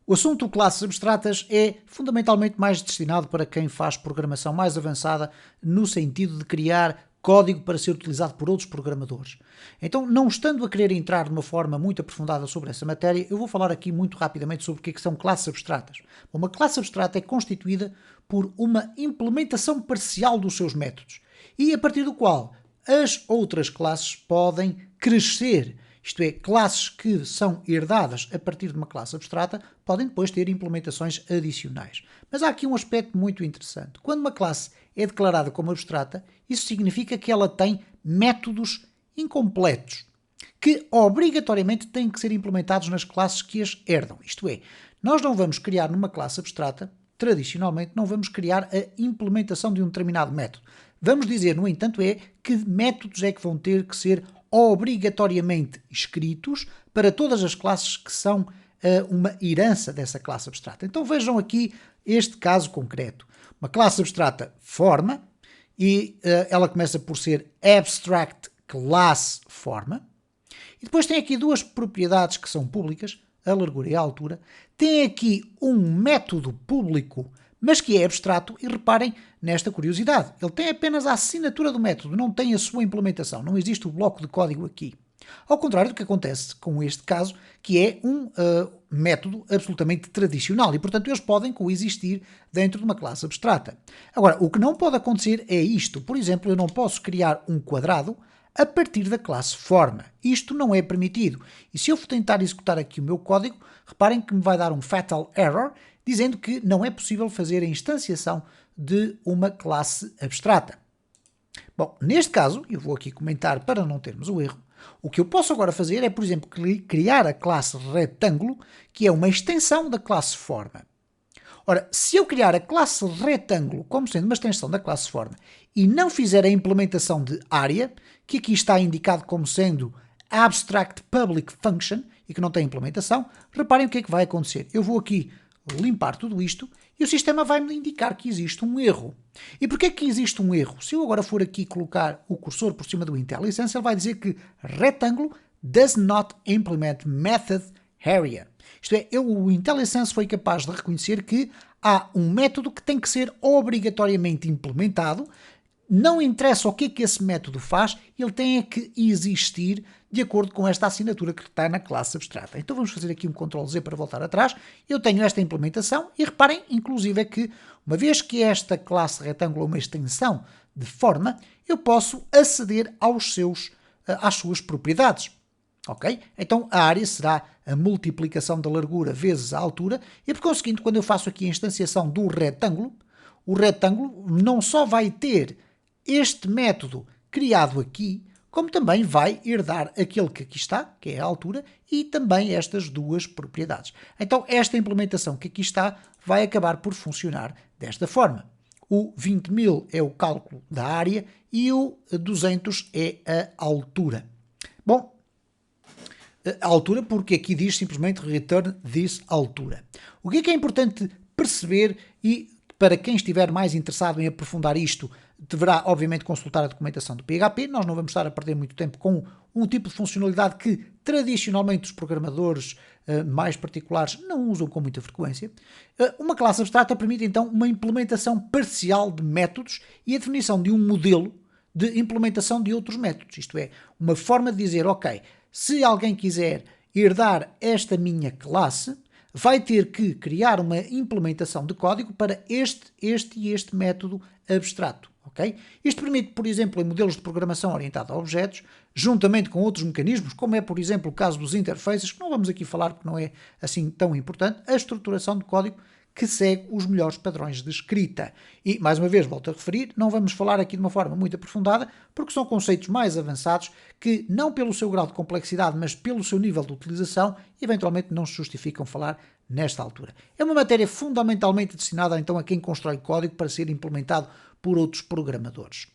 O assunto classes abstratas é fundamentalmente mais destinado para quem faz programação mais avançada no sentido de criar código para ser utilizado por outros programadores. Então, não estando a querer entrar de uma forma muito aprofundada sobre essa matéria, eu vou falar aqui muito rapidamente sobre o que são classes abstratas. Uma classe abstrata é constituída por uma implementação parcial dos seus métodos e a partir do qual as outras classes podem crescer. Isto é, classes que são herdadas a partir de uma classe abstrata podem depois ter implementações adicionais. Mas há aqui um aspecto muito interessante. Quando uma classe é declarada como abstrata, isso significa que ela tem métodos incompletos, que obrigatoriamente têm que ser implementados nas classes que as herdam. Isto é, nós não vamos criar numa classe abstrata, tradicionalmente, não vamos criar a implementação de um determinado método. Vamos dizer, no entanto, que métodos é que vão ter que ser obrigatoriamente escritos para todas as classes que são uma herança dessa classe abstrata. Então vejam aqui este caso concreto. Uma classe abstrata forma e ela começa por ser abstract class forma. E depois tem aqui duas propriedades que são públicas, a largura e a altura. Tem aqui um método público, mas que é abstrato, e reparem nesta curiosidade. Ele tem apenas a assinatura do método, não tem a sua implementação, não existe o bloco de código aqui. Ao contrário do que acontece com este caso, que é um método absolutamente tradicional e, portanto, eles podem coexistir dentro de uma classe abstrata. Agora, o que não pode acontecer é isto. Por exemplo, eu não posso criar um quadrado a partir da classe forma. Isto não é permitido. E se eu for tentar executar aqui o meu código, reparem que me vai dar um fatal error, dizendo que não é possível fazer a instanciação de uma classe abstrata. Bom, neste caso, eu vou aqui comentar para não termos o erro, o que eu posso agora fazer é, por exemplo, criar a classe retângulo, que é uma extensão da classe forma. Ora, se eu criar a classe retângulo como sendo uma extensão da classe forma e não fizer a implementação de área, que aqui está indicado como sendo abstract public function e que não tem implementação, reparem o que é que vai acontecer. Eu vou aqui limpar tudo isto e o sistema vai-me indicar que existe um erro. E porquê que existe um erro? Se eu agora for aqui colocar o cursor por cima do IntelliSense, ele vai dizer que retângulo does not implement method area. Isto é, o IntelliSense foi capaz de reconhecer que há um método que tem que ser obrigatoriamente implementado. Não interessa o que é que esse método faz, ele tem que existir de acordo com esta assinatura que está na classe abstrata. Então vamos fazer aqui um Ctrl Z para voltar atrás. Eu tenho esta implementação e reparem, inclusive, é que uma vez que esta classe retângulo é uma extensão de forma, eu posso aceder às suas propriedades. Ok? Então a área será a multiplicação da largura vezes a altura e, por conseguinte, quando eu faço aqui a instanciação do retângulo, o retângulo não só vai ter este método criado aqui, como também vai herdar aquele que aqui está, que é a altura, e também estas duas propriedades. Então esta implementação que aqui está vai acabar por funcionar desta forma. O 20.000 é o cálculo da área e o 200 é a altura. Bom, a altura porque aqui diz simplesmente return this altura. O que é importante perceber e para quem estiver mais interessado em aprofundar isto, deverá obviamente consultar a documentação do PHP. Nós não vamos estar a perder muito tempo com um tipo de funcionalidade que tradicionalmente os programadores mais particulares não usam com muita frequência. Uma classe abstrata permite então uma implementação parcial de métodos e a definição de um modelo de implementação de outros métodos. Isto é, uma forma de dizer, ok, se alguém quiser herdar esta minha classe, vai ter que criar uma implementação de código para este e este método abstrato. Okay? Isto permite, por exemplo, em modelos de programação orientados a objetos, juntamente com outros mecanismos, como é, por exemplo, o caso dos interfaces, que não vamos aqui falar porque não é assim tão importante, a estruturação de código que segue os melhores padrões de escrita. E, mais uma vez, volto a referir, não vamos falar aqui de uma forma muito aprofundada, porque são conceitos mais avançados que, não pelo seu grau de complexidade, mas pelo seu nível de utilização, eventualmente não se justificam falar nesta altura. É uma matéria fundamentalmente destinada, então, a quem constrói código para ser implementado por outros programadores.